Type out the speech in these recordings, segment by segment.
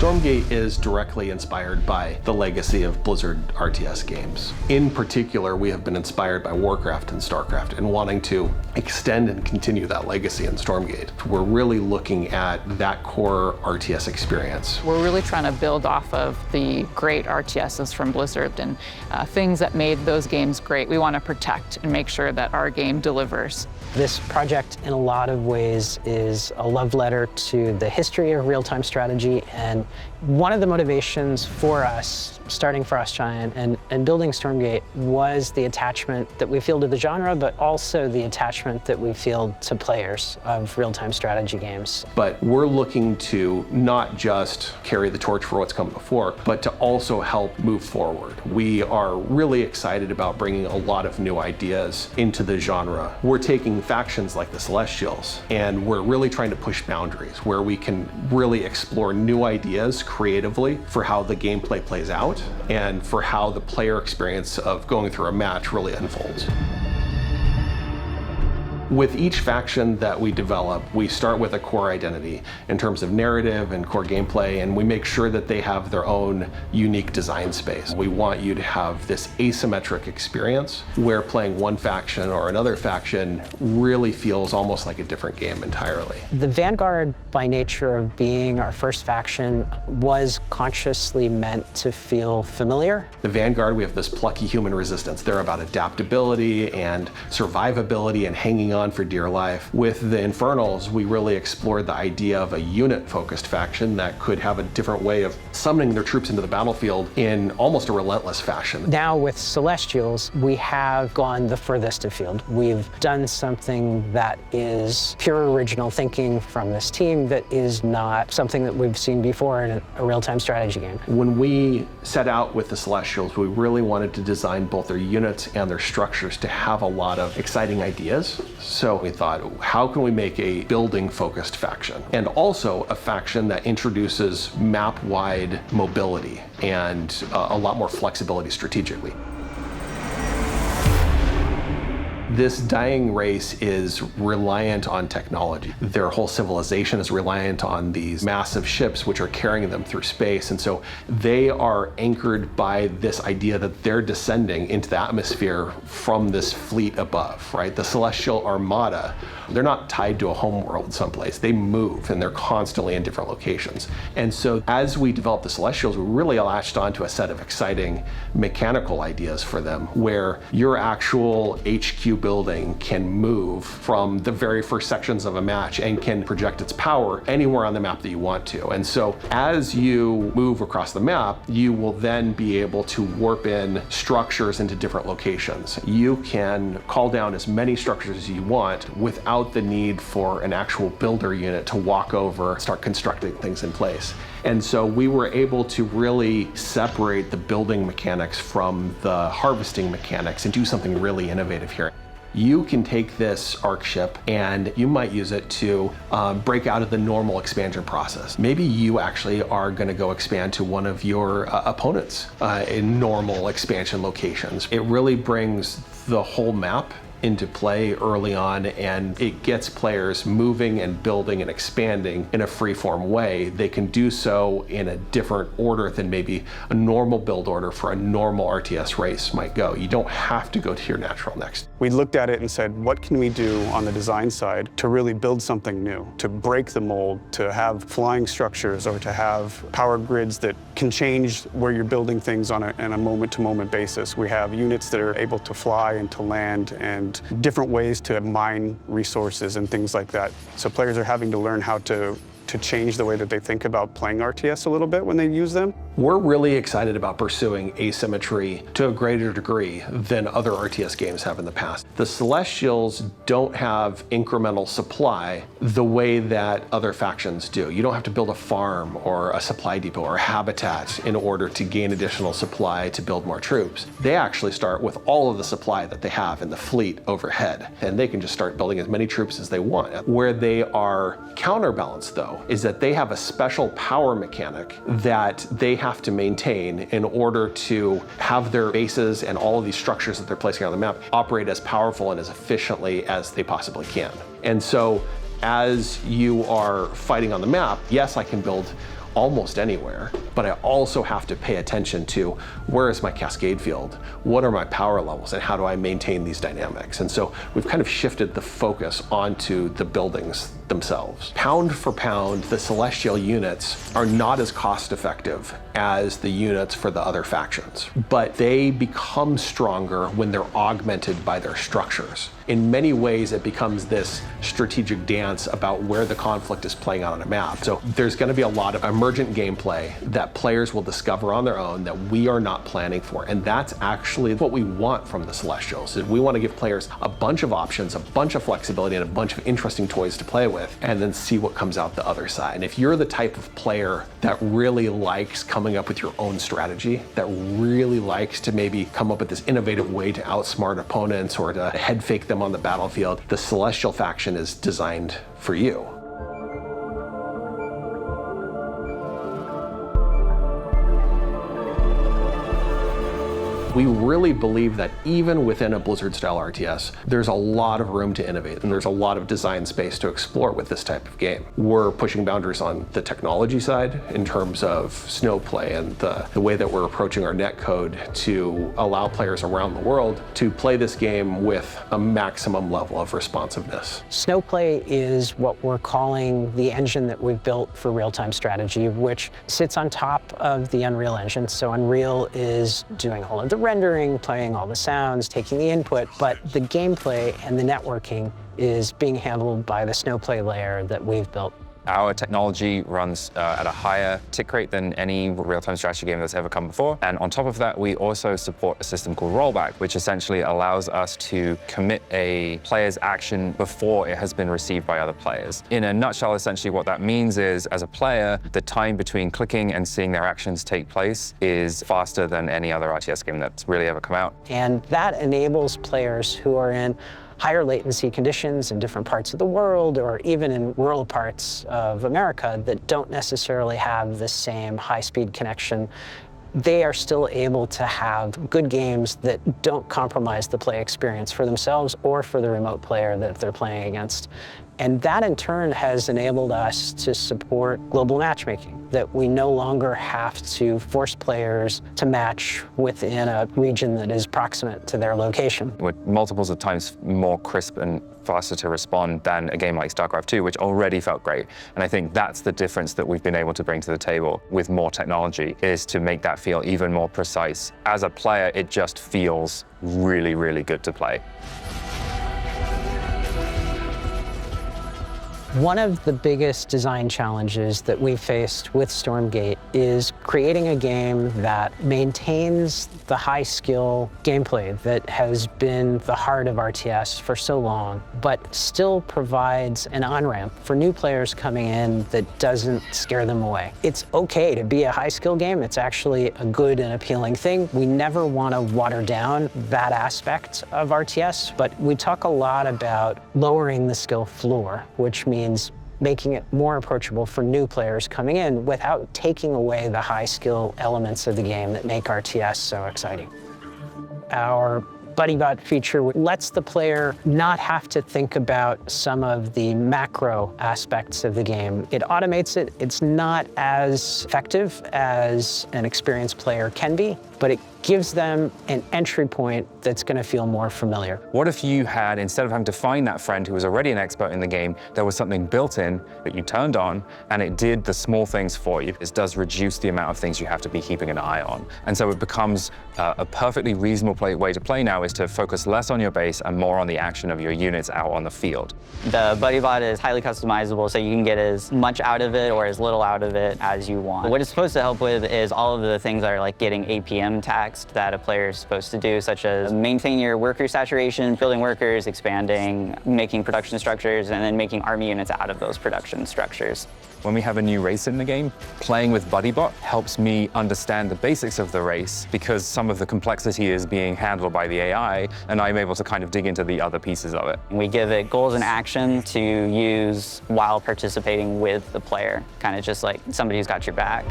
Stormgate is directly inspired by the legacy of Blizzard RTS games. In particular, we have been inspired by Warcraft and Starcraft and wanting to extend and continue that legacy in Stormgate. We're really looking at that core RTS experience. We're really trying to build off of the great RTSs from Blizzard and things that made those games great. We want to protect and make sure that our game delivers. This project, in a lot of ways, is a love letter to the history of real-time strategy, and one of the motivations for us, starting Frost Giant and building Stormgate, was the attachment that we feel to the genre, but also the attachment that we feel to players of real-time strategy games. But we're looking to not just carry the torch for what's come before, but to also help move forward. We are really excited about bringing a lot of new ideas into the genre. We're taking factions like the Celestials, and we're really trying to push boundaries where we can really explore new ideas creatively for how the gameplay plays out and for how the player experience of going through a match really unfolds. With each faction that we develop, we start with a core identity in terms of narrative and core gameplay, and we make sure that they have their own unique design space. We want you to have this asymmetric experience where playing one faction or another faction really feels almost like a different game entirely. The Vanguard, by nature of being our first faction, was consciously meant to feel familiar. The Vanguard, we have this plucky human resistance. They're about adaptability and survivability and hanging on for dear life. With the Infernals, we really explored the idea of a unit-focused faction that could have a different way of summoning their troops into the battlefield in almost a relentless fashion. Now with Celestials, we have gone the furthest afield. We've done something that is pure original thinking from this team that is not something that we've seen before in a real-time strategy game. When we set out with the Celestials, we really wanted to design both their units and their structures to have a lot of exciting ideas. So we thought, how can we make a building-focused faction? And also a faction that introduces map-wide mobility and a lot more flexibility strategically. This dying race is reliant on technology. Their whole civilization is reliant on these massive ships which are carrying them through space. And so they are anchored by this idea that they're descending into the atmosphere from this fleet above, right? The Celestial Armada, they're not tied to a home world someplace. They move and they're constantly in different locations. And so as we developed the Celestials, we really latched onto a set of exciting mechanical ideas for them where your actual HQ building can move from the very first sections of a match and can project its power anywhere on the map that you want to. And so as you move across the map, you will then be able to warp in structures into different locations. You can call down as many structures as you want without the need for an actual builder unit to walk over and start constructing things in place. And so we were able to really separate the building mechanics from the harvesting mechanics and do something really innovative here. You can take this arc ship and you might use it to break out of the normal expansion process. Maybe you actually are going to go expand to one of your opponents in normal expansion locations. It really brings the whole map into play early on, and it gets players moving and building and expanding in a free-form way. They can do so in a different order than maybe a normal build order for a normal RTS race might go. You don't have to go to your natural next. We looked at it and said, what can we do on the design side to really build something new, to break the mold, to have flying structures or to have power grids that can change where you're building things on a moment-to-moment basis. We have units that are able to fly and to land and different ways to mine resources and things like that. So players are having to learn how to change the way that they think about playing RTS a little bit when they use them. We're really excited about pursuing asymmetry to a greater degree than other RTS games have in the past. The Celestials don't have incremental supply the way that other factions do. You don't have to build a farm or a supply depot or a habitat in order to gain additional supply to build more troops. They actually start with all of the supply that they have in the fleet overhead, and they can just start building as many troops as they want. Where they are counterbalanced, though, is that they have a special power mechanic that they have to maintain in order to have their bases and all of these structures that they're placing on the map operate as powerful and as efficiently as they possibly can. And so as you are fighting on the map, yes, I can build almost anywhere, but I also have to pay attention to where is my cascade field, what are my power levels, and how do I maintain these dynamics. And so we've kind of shifted the focus onto the buildings themselves. Pound for pound, the Celestial units are not as cost effective as the units for the other factions, but they become stronger when they're augmented by their structures. In many ways, it becomes this strategic dance about where the conflict is playing out on a map. So there's going to be a lot of emergent gameplay that players will discover on their own that we are not planning for. And that's actually what we want from the Celestials. Is we want to give players a bunch of options, a bunch of flexibility, and a bunch of interesting toys to play with, and then see what comes out the other side. And if you're the type of player that really likes coming up with your own strategy, that really likes to maybe come up with this innovative way to outsmart opponents or to head fake them on the battlefield, the Celestial faction is designed for you. We really believe that even within a Blizzard-style RTS, there's a lot of room to innovate, and there's a lot of design space to explore with this type of game. We're pushing boundaries on the technology side in terms of snowplay and the way that we're approaching our netcode to allow players around the world to play this game with a maximum level of responsiveness. Snowplay is what we're calling the engine that we've built for real-time strategy, which sits on top of the Unreal Engine. So Unreal is doing all of the rendering, playing all the sounds, taking the input, but the gameplay and the networking is being handled by the Snowplay layer that we've built. Our technology runs at a higher tick rate than any real-time strategy game that's ever come before. And on top of that, we also support a system called rollback, which essentially allows us to commit a player's action before it has been received by other players. In a nutshell, essentially what that means is, as a player, the time between clicking and seeing their actions take place is faster than any other RTS game that's really ever come out. And that enables players who are in higher latency conditions in different parts of the world, or even in rural parts of America that don't necessarily have the same high-speed connection. They are still able to have good games that don't compromise the play experience for themselves or for the remote player that they're playing against. And that, in turn, has enabled us to support global matchmaking, that we no longer have to force players to match within a region that is proximate to their location. We're multiples of times more crisp and faster to respond than a game like StarCraft 2, which already felt great. And I think that's the difference that we've been able to bring to the table with more technology, is to make that feel even more precise. As a player, it just feels really, really good to play. One of the biggest design challenges that we faced with Stormgate is creating a game that maintains the high-skill gameplay that has been the heart of RTS for so long, but still provides an on-ramp for new players coming in that doesn't scare them away. It's okay to be a high-skill game. It's actually a good and appealing thing. We never want to water down that aspect of RTS, but we talk a lot about lowering the skill floor, which means making it more approachable for new players coming in without taking away the high skill elements of the game that make RTS so exciting. Our BuddyBot feature lets the player not have to think about some of the macro aspects of the game. It automates it. It's not as effective as an experienced player can be, but it gives them an entry point that's going to feel more familiar. What if you had, instead of having to find that friend who was already an expert in the game, there was something built in that you turned on and it did the small things for you? It does reduce the amount of things you have to be keeping an eye on. And so it becomes a perfectly reasonable way to play now, is to focus less on your base and more on the action of your units out on the field. The BuddyBot is highly customizable, so you can get as much out of it or as little out of it as you want. What it's supposed to help with is all of the things that are like getting APM taxed that a player is supposed to do, such as maintain your worker saturation, building workers, expanding, making production structures, and then making army units out of those production structures. When we have a new race in the game, playing with BuddyBot helps me understand the basics of the race, because some of the complexity is being handled by the AI, and I'm able to kind of dig into the other pieces of it. We give it goals and action to use while participating with the player, kind of just like somebody who's got your back.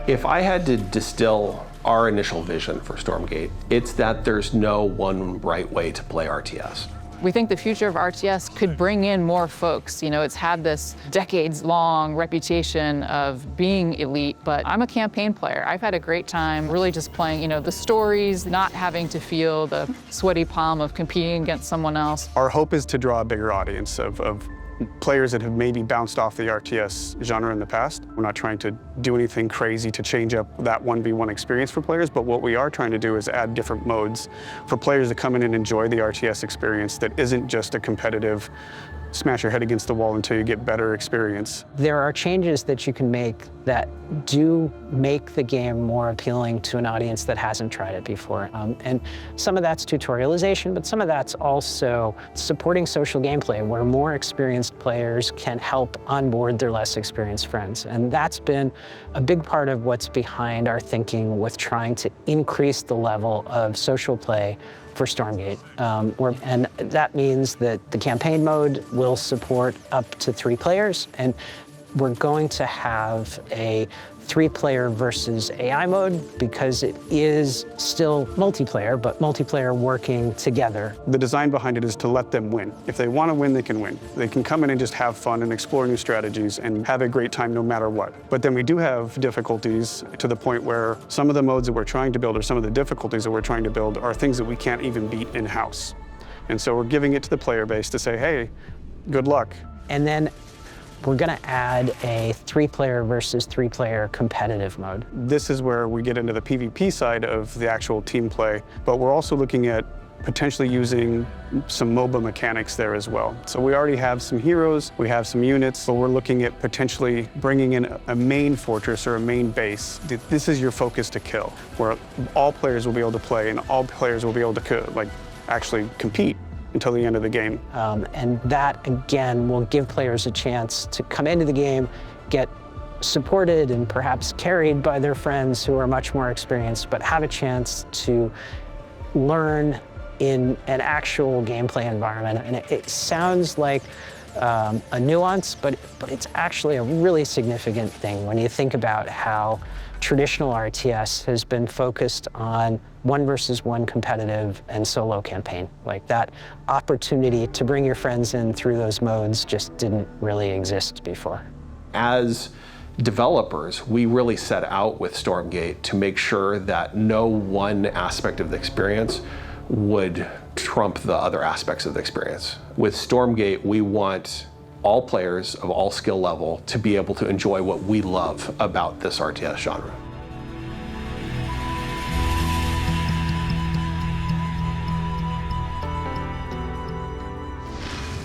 If I had to distill our initial vision for Stormgate, it's that there's no one right way to play RTS. We think the future of RTS could bring in more folks. You know, it's had this decades-long reputation of being elite, but I'm a campaign player. I've had a great time really just playing, you know, the stories, not having to feel the sweaty palm of competing against someone else. Our hope is to draw a bigger audience of players that have maybe bounced off the RTS genre in the past. We're not trying to do anything crazy to change up that 1v1 experience for players, but what we are trying to do is add different modes for players to come in and enjoy the RTS experience that isn't just a competitive smash your head against the wall until you get better experience. There are changes that you can make that do make the game more appealing to an audience that hasn't tried it before. And some of that's tutorialization, but some of that's also supporting social gameplay where more experienced players can help onboard their less experienced friends. And that's been a big part of what's behind our thinking with trying to increase the level of social play for Stormgate. And that means that the campaign mode will support up to 3 players, and we're going to have a 3-player versus AI mode because it is still multiplayer, but multiplayer working together. The design behind it is to let them win. If they want to win, they can win. They can come in and just have fun and explore new strategies and have a great time no matter what. But then we do have difficulties to the point where some of the modes that we're trying to build or some of the difficulties that we're trying to build are things that we can't even beat in-house. And so we're giving it to the player base to say, hey, good luck. And then we're going to add a 3-player versus 3-player competitive mode. This is where we get into the PvP side of the actual team play, but we're also looking at potentially using some MOBA mechanics there as well. So we already have some heroes, we have some units, but we're looking at potentially bringing in a main fortress or a main base. This is your focus to kill, where all players will be able to play and all players will be able to actually compete until the end of the game. And that, again, will give players a chance to come into the game, get supported and perhaps carried by their friends who are much more experienced, but have a chance to learn in an actual gameplay environment. And it sounds like a nuance, but it's actually a really significant thing when you think about how traditional RTS has been focused on 1 versus 1 competitive and solo campaign. Like that opportunity to bring your friends in through those modes just didn't really exist before. As developers, we really set out with Stormgate to make sure that no one aspect of the experience would trump the other aspects of the experience. With Stormgate, we want all players of all skill level to be able to enjoy what we love about this RTS genre.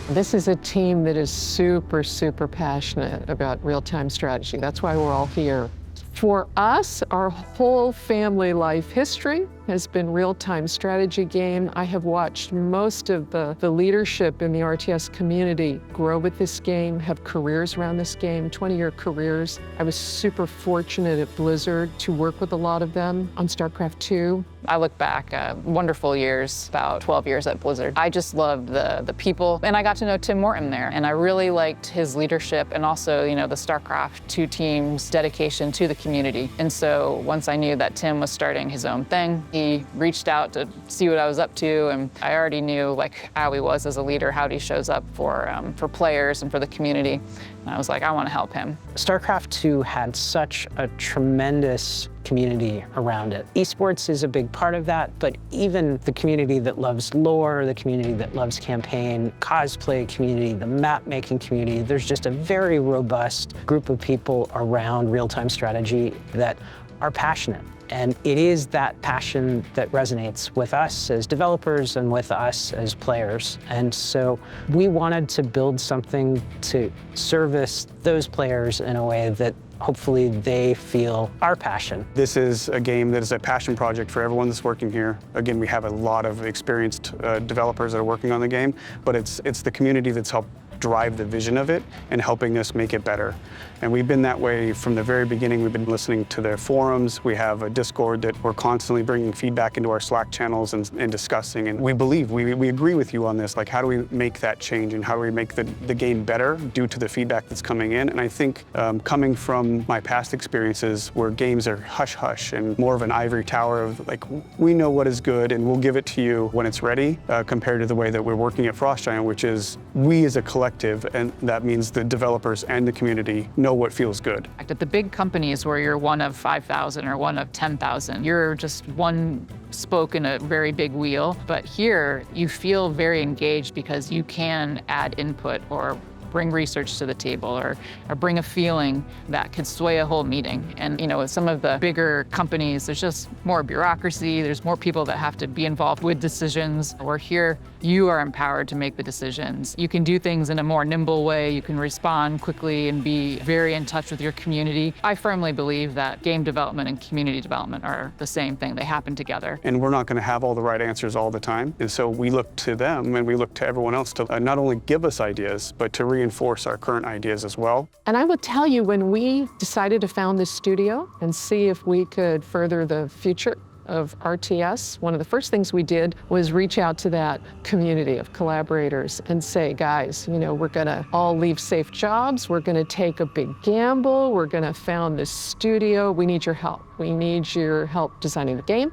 This is a team that is super, super passionate about real-time strategy. That's why we're all here. For us, our whole family life history has been real-time strategy game. I have watched most of the leadership in the RTS community grow with this game, have careers around this game, 20-year careers. I was super fortunate at Blizzard to work with a lot of them on StarCraft 2. I look back, wonderful years, about 12 years at Blizzard. I just loved the people, and I got to know Tim Morton there, and I really liked his leadership and also, you know, the StarCraft 2 team's dedication to the community. And so once I knew that Tim was starting his own thing, he reached out to see what I was up to, and I already knew like how he was as a leader, how he shows up for players and for the community. And I was like, I want to help him. StarCraft 2 had such a tremendous community around it. Esports is a big part of that, but even the community that loves lore, the community that loves campaign, cosplay community, the map making community, there's just a very robust group of people around real-time strategy that are passionate. And it is that passion that resonates with us as developers and with us as players. And so we wanted to build something to service those players in a way that hopefully they feel our passion. This is a game that is a passion project for everyone that's working here. Again, we have a lot of experienced developers that are working on the game, but it's the community that's helped drive the vision of it and helping us make it better. And we've been that way from the very beginning. We've been listening to their forums. We have a Discord that we're constantly bringing feedback into our Slack channels and discussing. And we believe, we agree with you on this. Like, how do we make that change and how do we make the game better due to the feedback that's coming in? And I think coming from my past experiences where games are hush-hush and more of an ivory tower of like, we know what is good and we'll give it to you when it's ready, compared to the way that we're working at Frost Giant, which is we as a collective, and that means the developers and the community know what feels good. At the big companies where you're one of 5,000 or one of 10,000, you're just one spoke in a very big wheel. But here, you feel very engaged because you can add input or bring research to the table or bring a feeling that could sway a whole meeting. And with some of the bigger companies, there's just more bureaucracy, there's more people that have to be involved with decisions. Where here, you are empowered to make the decisions. You can do things in a more nimble way, you can respond quickly and be very in touch with your community. I firmly believe that game development and community development are the same thing, they happen together. And we're not going to have all the right answers all the time. And so we look to them and we look to everyone else to not only give us ideas, but to reinforce our current ideas as well. And I will tell you, when we decided to found this studio and see if we could further the future of RTS, one of the first things we did was reach out to that community of collaborators and say, guys, we're gonna all leave safe jobs, we're gonna take a big gamble, we're gonna found this studio, we need your help. We need your help designing the game,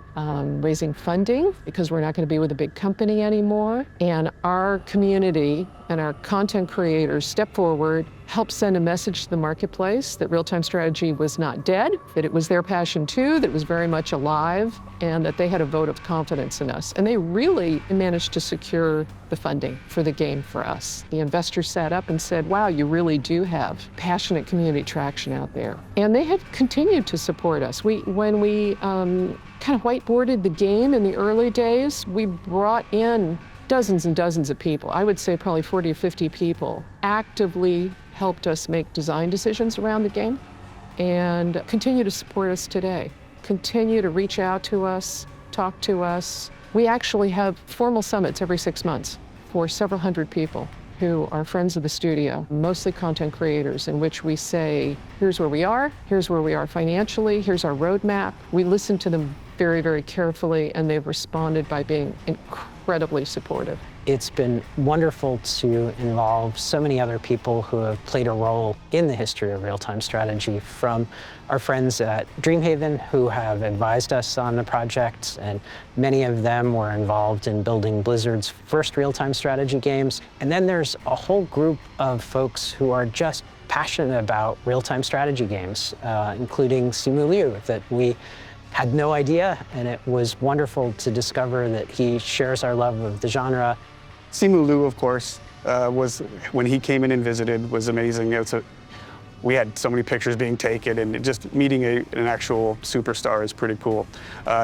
raising funding, because we're not gonna be with a big company anymore. And our community and our content creators step forward, help send a message to the marketplace that real-time strategy was not dead, that it was their passion too, that it was very much alive, and that they had a vote of confidence in us. And they really managed to secure the funding for the game for us. The investors sat up and said, wow, you really do have passionate community traction out there. And they have continued to support us. When we kind of whiteboarded the game in the early days, we brought in dozens and dozens of people. I would say probably 40 or 50 people actively helped us make design decisions around the game and continue to support us today. Continue to reach out to us, talk to us. We actually have formal summits every 6 months for several hundred people who are friends of the studio, mostly content creators, in which we say, here's where we are financially, here's our roadmap. We listen to them very, very carefully, and they've responded by being incredibly supportive. It's been wonderful to involve so many other people who have played a role in the history of real-time strategy, from our friends at Dreamhaven who have advised us on the project, and many of them were involved in building Blizzard's first real-time strategy games. And then there's a whole group of folks who are just passionate about real-time strategy games, including Simu Liu, that we had no idea, and it was wonderful to discover that he shares our love of the genre. Simu Liu, of course, was, when he came in and visited, was amazing. We had so many pictures being taken, and just meeting an actual superstar is pretty cool.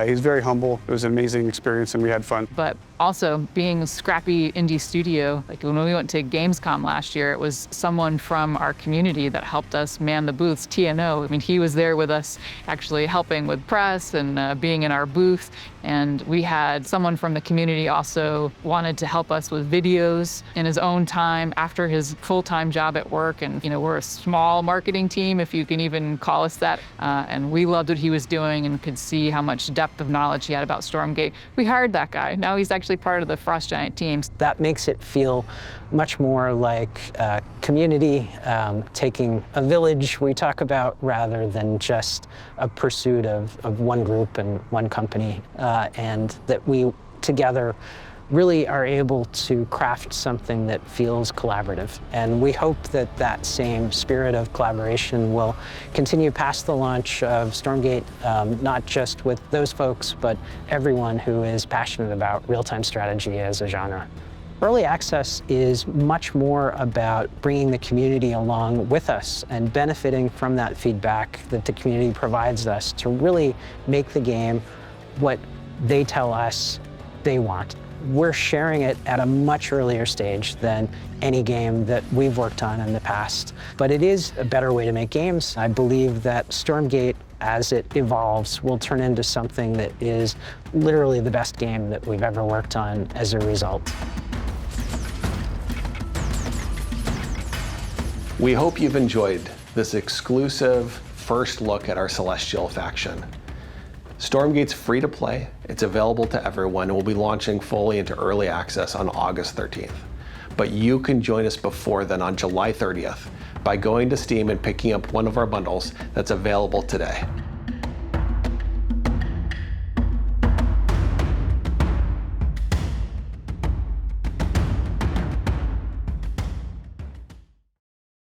He's very humble. It was an amazing experience, and we had fun. But also, being a scrappy indie studio, like when we went to Gamescom last year, it was someone from our community that helped us man the booths, TNO. I mean, he was there with us, actually helping with press and being in our booth. And we had someone from the community also wanted to help us with videos in his own time after his full-time job at work. And we're a small marketing team, if you can even call us that. And we loved what he was doing and could see how much depth of knowledge he had about Stormgate. We hired that guy. Now he's actually part of the Frost Giant teams. That makes it feel much more like a community, taking a village we talk about, rather than just a pursuit of one group and one company, and that we together really are able to craft something that feels collaborative. And we hope that that same spirit of collaboration will continue past the launch of Stormgate, not just with those folks, but everyone who is passionate about real-time strategy as a genre. Early access is much more about bringing the community along with us and benefiting from that feedback that the community provides us to really make the game what they tell us they want. We're sharing it at a much earlier stage than any game that we've worked on in the past. But it is a better way to make games. I believe that Stormgate, as it evolves, will turn into something that is literally the best game that we've ever worked on as a result. We hope you've enjoyed this exclusive first look at our Celestial faction. Stormgate's free to play, it's available to everyone, and will be launching fully into early access on August 13th. But you can join us before then on July 30th by going to Steam and picking up one of our bundles that's available today.